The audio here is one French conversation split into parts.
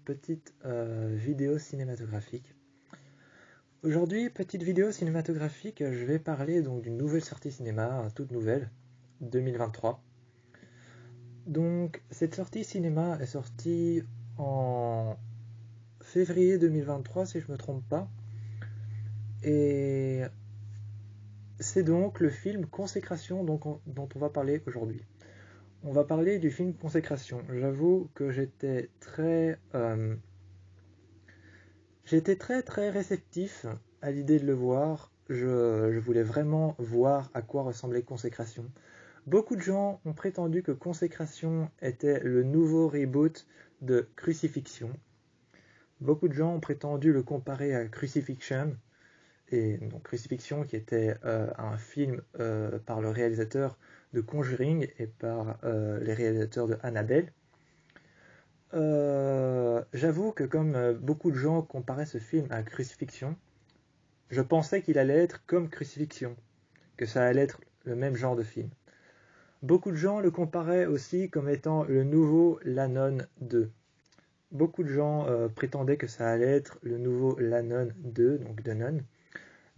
petite vidéo cinématographique. Aujourd'hui, petite vidéo cinématographique, je vais parler donc d'une nouvelle sortie cinéma, toute nouvelle, 2023. Donc cette sortie cinéma est sortie en février 2023 si je me trompe pas. Et c'est donc le film Consécration dont on va parler aujourd'hui. On va parler du film Consécration. J'avoue que j'étais très réceptif à l'idée de le voir. Je voulais vraiment voir à quoi ressemblait Consécration. Beaucoup de gens ont prétendu que Consécration était le nouveau reboot de Crucifixion. Beaucoup de gens ont prétendu le comparer à Crucifixion. Et donc Crucifixion qui était un film par le réalisateur de Conjuring et par les réalisateurs de Annabelle. J'avoue que comme beaucoup de gens comparaient ce film à Crucifixion, je pensais qu'il allait être comme Crucifixion, que ça allait être le même genre de film. Beaucoup de gens le comparaient aussi comme étant le nouveau La Nonne 2. Beaucoup de gens prétendaient que ça allait être le nouveau La Nonne 2, donc The Nun.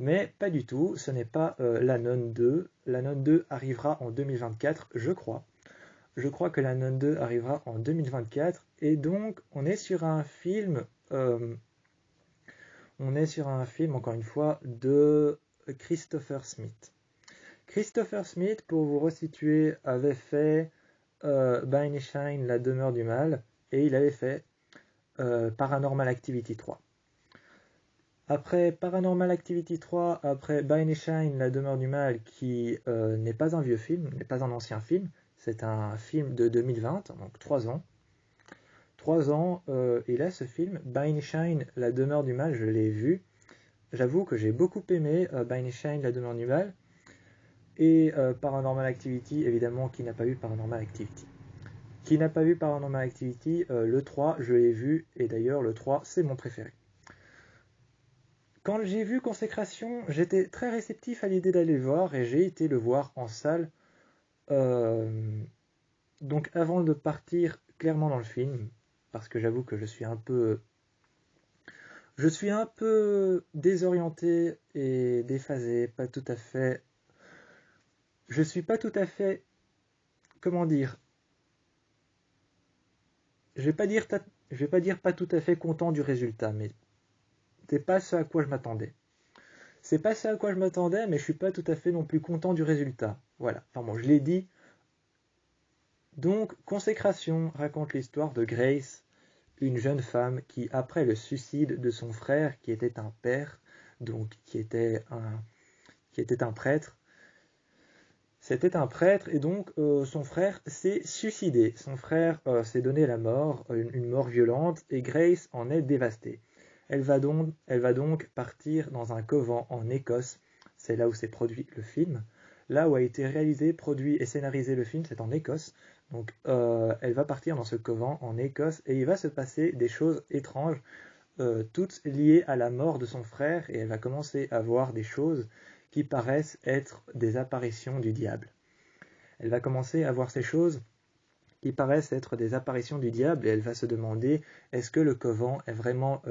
Mais pas du tout, ce n'est pas La Nonne 2. La Nonne 2 arrivera en 2024, je crois. Je crois que La Nonne 2 arrivera en 2024. Et donc, on est sur un film, encore une fois, de Christopher Smith. Christopher Smith, pour vous resituer, avait fait Banishan, La Demeure du Mal, et il avait fait Paranormal Activity 3. Après Paranormal Activity 3, après Banishan, La Demeure du Mal, qui n'est pas un vieux film, n'est pas un ancien film, c'est un film de 2020, donc 3 ans. 3 ans, et là ce film, Banishan, La Demeure du Mal, je l'ai vu. J'avoue que j'ai beaucoup aimé Banishan, La Demeure du Mal. Et Paranormal Activity, évidemment, qui n'a pas vu Paranormal Activity. Qui n'a pas vu Paranormal Activity, le 3, je l'ai vu, et d'ailleurs, le 3, c'est mon préféré. Quand j'ai vu Consécration, j'étais très réceptif à l'idée d'aller le voir, et j'ai été le voir en salle. Donc avant de partir clairement dans le film, parce que j'avoue que je suis un peu désorienté et déphasé, pas tout à fait... Je suis pas tout à fait... Comment dire? Je vais pas dire pas tout à fait content du résultat, mais c'est pas ce à quoi je m'attendais. C'est pas ce à quoi je m'attendais, mais je suis pas tout à fait non plus content du résultat. Voilà, enfin bon, je l'ai dit. Donc, Consécration raconte l'histoire de Grace, une jeune femme qui, après le suicide de son frère, qui était un père, donc qui était un prêtre, c'était un prêtre et donc son frère s'est suicidé. Son frère s'est donné la mort, une mort violente, et Grace en est dévastée. Elle va donc partir dans un couvent en Écosse. C'est là où s'est produit le film. Là où a été réalisé, produit et scénarisé le film, c'est en Écosse. Donc elle va partir dans ce couvent en Écosse et il va se passer des choses étranges, toutes liées à la mort de son frère, et elle va commencer à voir des choses qui paraissent être des apparitions du diable. Elle va commencer à voir ces choses qui paraissent être des apparitions du diable et elle va se demander est-ce que le couvent est vraiment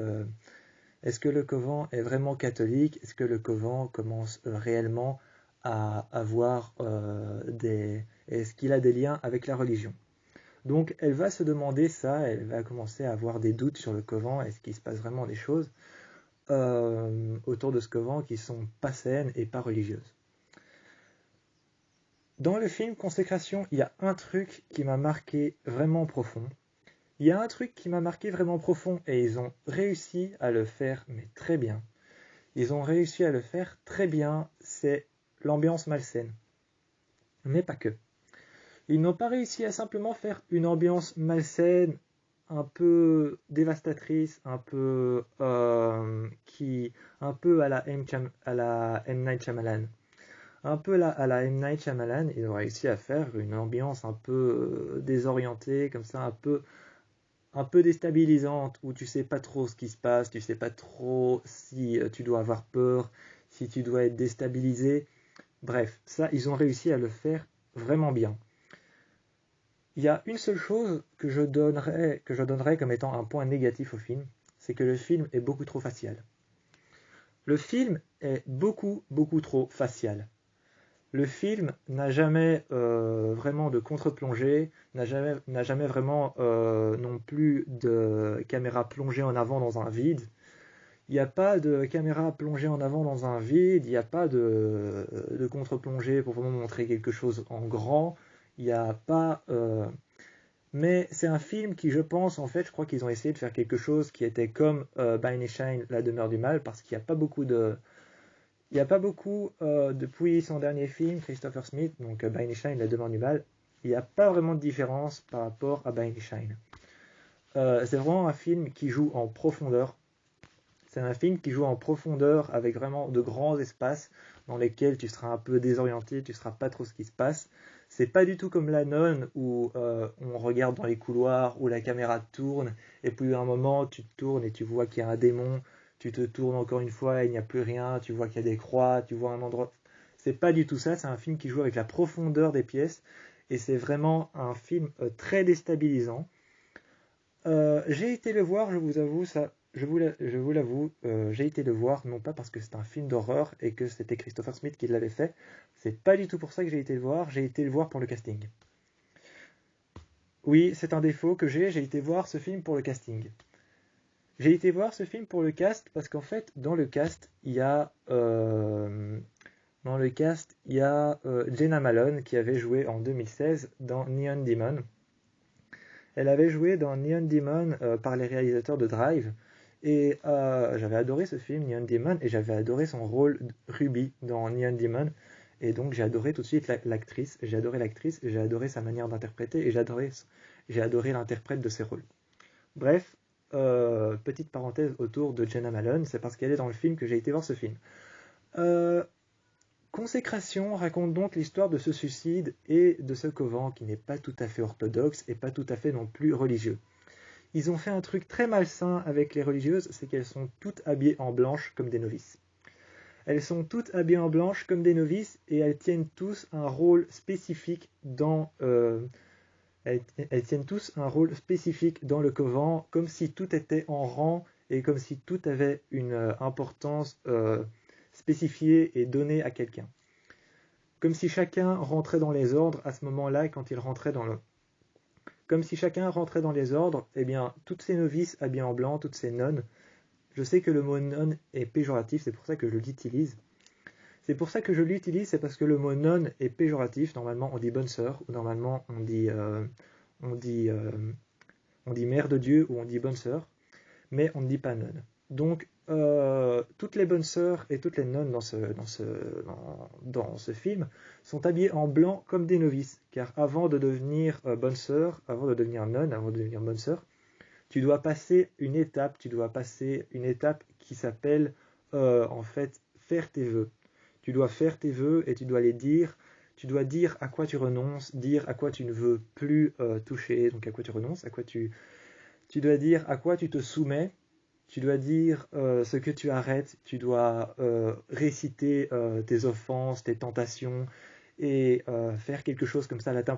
catholique? Est-ce que le couvent commence réellement à avoir est-ce qu'il a des liens avec la religion? Donc elle va se demander ça, elle va commencer à avoir des doutes sur le couvent, est-ce qu'il se passe vraiment des choses autour de ce couvent qui sont pas saines et pas religieuses. Dans le film Consécration, il y a un truc qui m'a marqué vraiment profond. Il y a un truc qui m'a marqué vraiment profond et ils ont réussi à le faire, mais très bien. Ils ont réussi à le faire très bien, c'est l'ambiance malsaine. Mais pas que. Ils n'ont pas réussi à simplement faire une ambiance malsaine, un peu dévastatrice, un peu à la M. Night Shyamalan. Un peu à la M. Night Shyamalan, ils ont réussi à faire une ambiance un peu désorientée, comme ça, un peu déstabilisante, où tu sais pas trop ce qui se passe, tu sais pas trop si tu dois avoir peur, si tu dois être déstabilisé. Bref, ça, ils ont réussi à le faire vraiment bien. Il y a une seule chose que je donnerais comme étant un point négatif au film, c'est que le film est beaucoup trop facial. Le film est beaucoup, beaucoup trop facial. Le film n'a jamais vraiment de contre-plongée, n'a jamais vraiment non plus de caméra plongée en avant dans un vide. Il n'y a pas de caméra plongée en avant dans un vide, il n'y a pas de contre-plongée pour vraiment montrer quelque chose en grand. Il n'y a pas. Mais c'est un film qui, je pense, en fait, je crois qu'ils ont essayé de faire quelque chose qui était comme Shine, La demeure du mal, parce qu'il n'y a pas beaucoup de. Il n'y a pas beaucoup, depuis son dernier film, Christopher Smith, donc Shine, La demeure du mal, il n'y a pas vraiment de différence par rapport à Shine. C'est vraiment un film qui joue en profondeur. C'est un film qui joue en profondeur avec vraiment de grands espaces dans lesquels tu seras un peu désorienté, tu ne sauras pas trop ce qui se passe. C'est pas du tout comme La Nonne où on regarde dans les couloirs, où la caméra tourne, et puis à un moment tu te tournes et tu vois qu'il y a un démon, tu te tournes encore une fois et il n'y a plus rien, tu vois qu'il y a des croix, tu vois un endroit. C'est pas du tout ça, c'est un film qui joue avec la profondeur des pièces, et c'est vraiment un film très déstabilisant. J'ai été le voir, je vous avoue, ça, je vous l'avoue, j'ai été le voir, non pas parce que c'est un film d'horreur et que c'était Christopher Smith qui l'avait fait, c'est pas du tout pour ça que j'ai été le voir pour le casting. Oui, c'est un défaut que j'ai été voir ce film pour le casting. J'ai été voir ce film pour le cast parce qu'en fait, dans le cast, il y a Jenna Malone qui avait joué en 2016 dans Neon Demon. Elle avait joué dans Neon Demon par les réalisateurs de Drive. Et j'avais adoré ce film, Neon Demon, et j'avais adoré son rôle Ruby dans Neon Demon. Et donc j'ai adoré tout de suite l'actrice. J'ai adoré l'actrice, j'ai adoré sa manière d'interpréter, et j'ai adoré l'interprète de ses rôles. Bref, petite parenthèse autour de Jenna Malone, c'est parce qu'elle est dans le film que j'ai été voir ce film. Euh, Consécration raconte donc l'histoire de ce suicide et de ce couvent qui n'est pas tout à fait orthodoxe et pas tout à fait non plus religieux. Ils ont fait un truc très malsain avec les religieuses, c'est qu'elles sont toutes habillées en blanche comme des novices. Elles sont toutes habillées en blanche comme des novices et elles tiennent tous un rôle spécifique elles tiennent tous un rôle spécifique dans le couvent, comme si tout était en rang et comme si tout avait une importance spécifiée et donnée à quelqu'un. Comme si chacun rentrait dans les ordres à ce moment-là, quand il rentrait dans le... Comme si chacun rentrait dans les ordres, eh bien, toutes ces novices habillées en blanc, toutes ces nonnes, je sais que le mot nonne est péjoratif, c'est pour ça que je l'utilise. C'est parce que le mot nonne est péjoratif. Normalement, on dit bonne sœur, ou normalement, on dit, euh, on dit mère de Dieu, ou on dit bonne sœur, mais on ne dit pas nonne. Donc, toutes les bonnes sœurs et toutes les nonnes dans ce film sont habillées en blanc comme des novices. Car avant de devenir bonne sœur, avant de devenir nonne, avant de devenir bonne sœur, tu dois passer une étape, qui s'appelle en fait faire tes vœux. Tu dois faire tes vœux et tu dois les dire. Tu dois dire à quoi tu renonces, dire à quoi tu ne veux plus toucher, donc à quoi tu renonces, tu dois dire à quoi tu te soumets, tu dois dire ce que tu arrêtes, tu dois réciter tes offenses, tes tentations, et faire quelque chose comme ça. Là, tu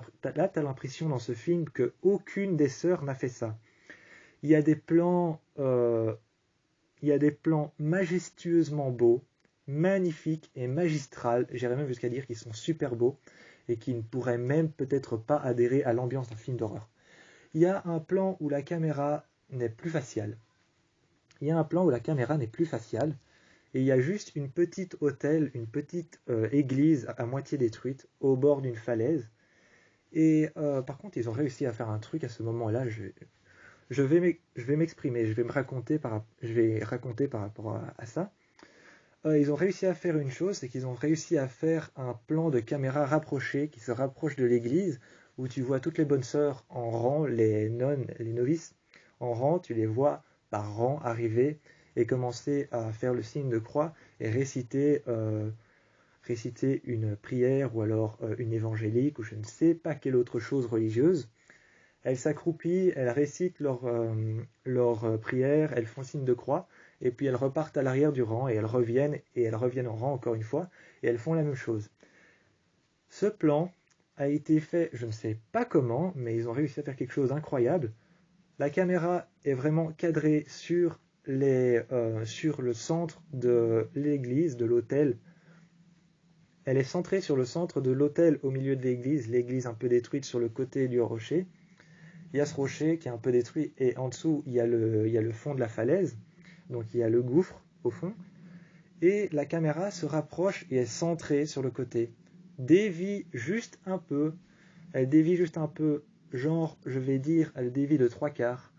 as l'impression dans ce film qu'aucune des sœurs n'a fait ça. Il y a des plans, il y a des plans majestueusement beaux, magnifiques et magistrales. J'irais même jusqu'à dire qu'ils sont super beaux et qui ne pourraient même peut-être pas adhérer à l'ambiance d'un film d'horreur. Il y a un plan où la caméra n'est plus faciale. Il y a un plan où la caméra n'est plus faciale et il y a juste une petite hôtel, une petite église à moitié détruite au bord d'une falaise. Et par contre, ils ont réussi à faire un truc à ce moment-là. Je vais m'exprimer, je vais raconter par rapport à ça. Ils ont réussi à faire une chose, c'est qu'ils ont réussi à faire un plan de caméra rapproché qui se rapproche de l'église, où tu vois toutes les bonnes sœurs en rang, les nonnes, les novices en rang, tu les vois par rang arriver et commencer à faire le signe de croix et réciter une prière ou alors une évangélique ou je ne sais pas quelle autre chose religieuse. Elles s'accroupissent, elles récitent leur prière, elles font signe de croix, et puis elles repartent à l'arrière du rang, et elles reviennent en rang encore une fois, et elles font la même chose. Ce plan a été fait, je ne sais pas comment, mais ils ont réussi à faire quelque chose d'incroyable. La caméra est vraiment cadrée sur le centre de l'église, de l'autel. Elle est centrée sur le centre de l'autel au milieu de l'église un peu détruite sur le côté du rocher. Il y a ce rocher qui est un peu détruit et en dessous il y a le fond de la falaise, donc il y a le gouffre au fond. Et la caméra se rapproche et est centrée sur le côté. Dévie juste un peu, elle dévie juste un peu, genre je vais dire elle dévie de 3/4.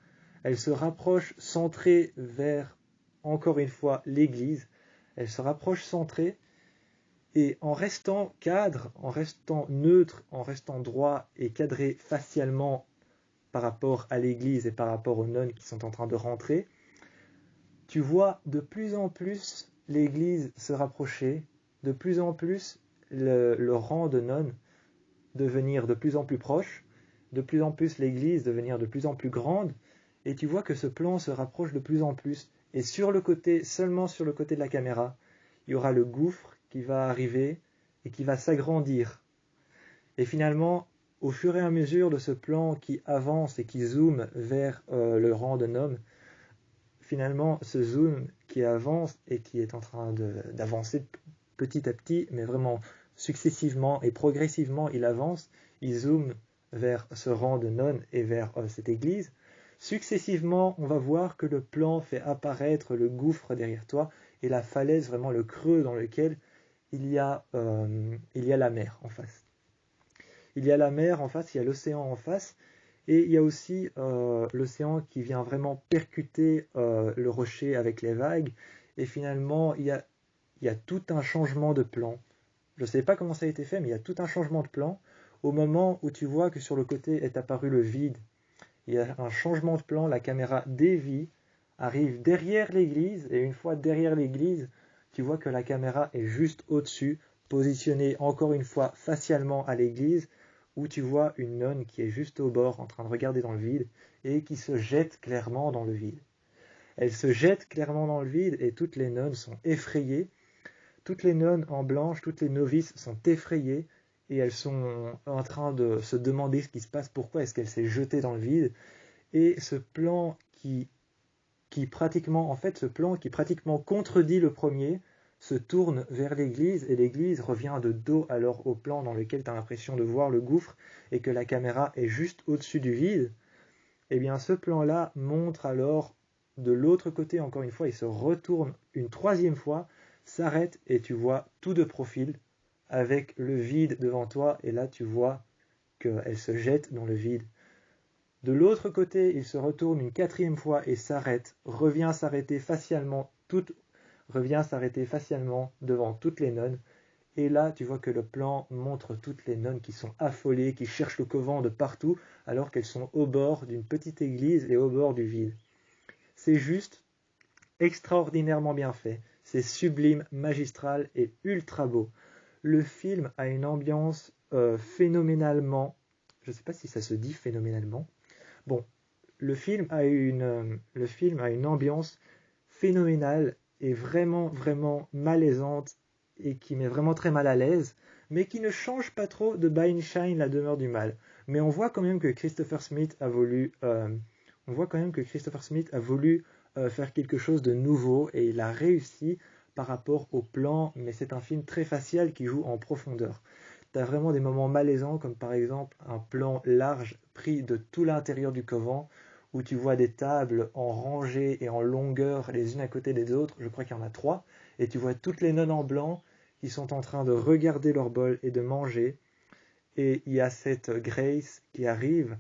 Elle se rapproche centrée vers, encore une fois, l'église. Elle se rapproche centrée et en restant cadre, en restant neutre, en restant droit et cadré facialement par rapport à l'église et par rapport aux nonnes qui sont en train de rentrer, tu vois de plus en plus l'église se rapprocher, de plus en plus le rang de nonnes devenir de plus en plus proche, de plus en plus l'église devenir de plus en plus grande, et tu vois que ce plan se rapproche de plus en plus. Et sur le côté, seulement sur le côté de la caméra, il y aura le gouffre qui va arriver et qui va s'agrandir. Et finalement, au fur et à mesure de ce plan qui avance et qui zoome vers le rang de Nom, finalement, ce zoom qui avance et qui est en train d'avancer petit à petit, mais vraiment successivement et progressivement, il avance, il zoome vers ce rang de nonnes et vers cette église. Successivement, on va voir que le plan fait apparaître le gouffre derrière toi et la falaise, vraiment le creux dans lequel il y a la mer en face. Il y a la mer en face, il y a l'océan en face, et il y a aussi l'océan qui vient vraiment percuter le rocher avec les vagues, et finalement il y a tout un changement de plan. Je ne sais pas comment ça a été fait, mais il y a tout un changement de plan au moment où tu vois que sur le côté est apparu le vide. Il y a un changement de plan, la caméra dévie, arrive derrière l'église, et une fois derrière l'église, tu vois que la caméra est juste au-dessus, positionnée encore une fois facialement à l'église, où tu vois une nonne qui est juste au bord en train de regarder dans le vide, et qui se jette clairement dans le vide. Elle se jette clairement dans le vide, et toutes les nonnes sont effrayées. Toutes les nonnes en blanche, toutes les novices sont effrayées, et elles sont en train de se demander ce qui se passe, pourquoi est-ce qu'elle s'est jetée dans le vide. Et ce plan qui pratiquement, en fait, ce plan qui pratiquement contredit le premier, se tourne vers l'église, et l'église revient de dos alors au plan dans lequel tu as l'impression de voir le gouffre, et que la caméra est juste au-dessus du vide. Et bien ce plan-là montre alors de l'autre côté, encore une fois, il se retourne une troisième fois, s'arrête, et tu vois tout de profil, avec le vide devant toi, et là tu vois qu'elle se jette dans le vide. De l'autre côté, il se retourne une quatrième fois et s'arrête, revient s'arrêter facialement devant toutes les nonnes. Et là, tu vois que le plan montre toutes les nonnes qui sont affolées, qui cherchent le couvent de partout, alors qu'elles sont au bord d'une petite église et au bord du vide. C'est juste extraordinairement bien fait. C'est sublime, magistral et ultra beau. Le film a une ambiance phénoménalement... Je ne sais pas si ça se dit phénoménalement. Bon, le film a une ambiance phénoménale et vraiment, vraiment malaisante et qui met vraiment très mal à l'aise, mais qui ne change pas trop de By Shine, La demeure du mal. Mais on voit quand même que Christopher Smith a voulu, faire quelque chose de nouveau et il a réussi par rapport au plan, mais c'est un film très facial qui joue en profondeur. Tu as vraiment des moments malaisants, comme par exemple un plan large pris de tout l'intérieur du couvent, où tu vois des tables en rangée et en longueur les unes à côté des autres, je crois qu'il y en a 3, et tu vois toutes les nonnes en blanc qui sont en train de regarder leur bol et de manger, et il y a cette Grace qui arrive,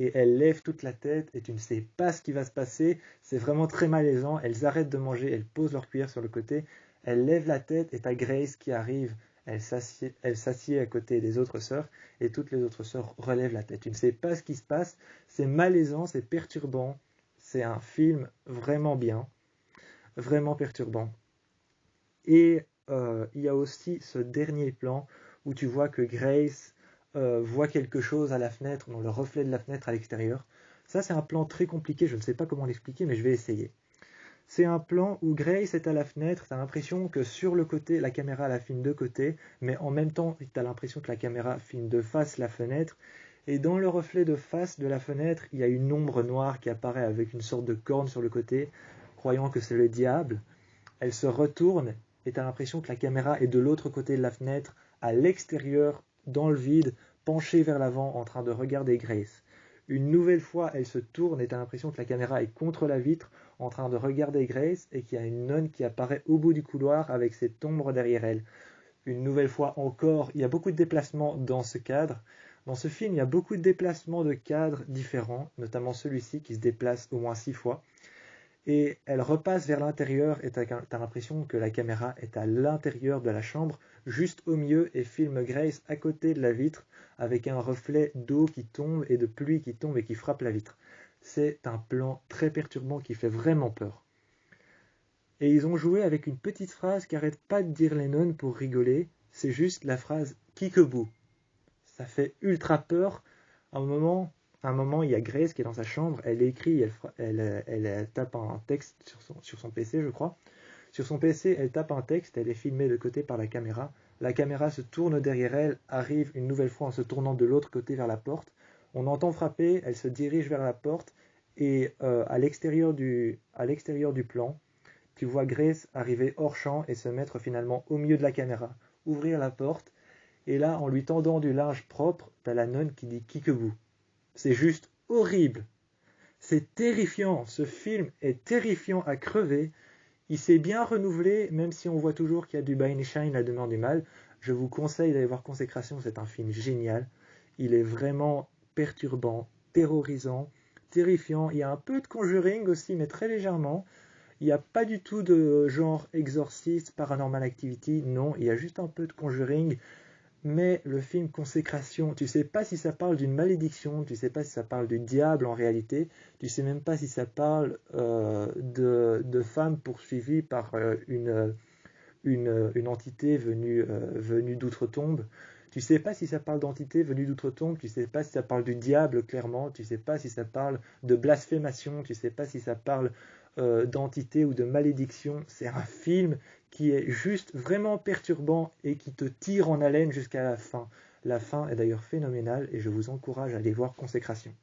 et elle lève toute la tête, et tu ne sais pas ce qui va se passer, c'est vraiment très malaisant, elles arrêtent de manger, elles posent leur cuillère sur le côté, elles lèvent la tête, et t'as Grace qui arrive, elle s'assied à côté des autres sœurs, et toutes les autres sœurs relèvent la tête. Tu ne sais pas ce qui se passe, c'est malaisant, c'est perturbant, c'est un film vraiment bien, vraiment perturbant. Et il y a aussi ce dernier plan où tu vois que Grace voit quelque chose à la fenêtre, dans le reflet de la fenêtre à l'extérieur. Ça, c'est un plan très compliqué, je ne sais pas comment l'expliquer, mais je vais essayer. C'est un plan où Grace est à la fenêtre, tu as l'impression que sur le côté, la caméra la filme de côté, mais en même temps, tu as l'impression que la caméra filme de face la fenêtre. Et dans le reflet de face de la fenêtre, il y a une ombre noire qui apparaît avec une sorte de corne sur le côté, croyant que c'est le diable. Elle se retourne et tu as l'impression que la caméra est de l'autre côté de la fenêtre, à l'extérieur, dans le vide, penchée vers l'avant en train de regarder Grace. Une nouvelle fois, elle se tourne et tu as l'impression que la caméra est contre la vitre en train de regarder Grace et qu'il y a une nonne qui apparaît au bout du couloir avec cette ombre derrière elle. Une nouvelle fois encore, il y a beaucoup de déplacements dans ce cadre. Dans ce film, il y a beaucoup de déplacements de cadres différents, notamment celui-ci qui se déplace au moins 6 fois. Et elle repasse vers l'intérieur et tu as l'impression que la caméra est à l'intérieur de la chambre, juste au milieu, et filme Grace à côté de la vitre avec un reflet d'eau qui tombe et de pluie qui tombe et qui frappe la vitre. C'est un plan très perturbant qui fait vraiment peur. Et ils ont joué avec une petite phrase qu'arrête pas de dire Lennon pour rigoler, c'est juste la phrase « Kickaboo ». Ça fait ultra peur. À un moment, il y a Grace qui est dans sa chambre, elle écrit, elle tape un texte sur son PC, je crois. Sur son PC, elle tape un texte, elle est filmée de côté par la caméra. La caméra se tourne derrière elle, arrive une nouvelle fois en se tournant de l'autre côté vers la porte. On entend frapper, elle se dirige vers la porte et à l'extérieur du plan, tu vois Grace arriver hors champ et se mettre finalement au milieu de la caméra, ouvrir la porte. Et là, en lui tendant du linge propre, t'as la nonne qui dit « Kickaboo ». C'est juste horrible. C'est terrifiant. Ce film est terrifiant à crever. Il s'est bien renouvelé, même si on voit toujours qu'il y a du By Shine, la demeure du mal. Je vous conseille d'aller voir Consécration, c'est un film génial. Il est vraiment perturbant, terrorisant, terrifiant. Il y a un peu de Conjuring aussi, mais très légèrement. Il n'y a pas du tout de genre exorciste, Paranormal Activity, non. Il y a juste un peu de Conjuring. Mais le film Consécration, tu sais pas si ça parle d'une malédiction, tu sais pas si ça parle du diable en réalité, tu sais même pas si ça parle de femmes poursuivies par une entité venue d'outre-tombe. Tu sais pas si ça parle d'entité venue d'outre-tombe, tu sais pas si ça parle du diable clairement, tu sais pas si ça parle de blasphémation, tu sais pas si ça parle d'entité ou de malédiction. C'est un film qui est juste vraiment perturbant et qui te tire en haleine jusqu'à la fin. La fin est d'ailleurs phénoménale et je vous encourage à aller voir Consécration.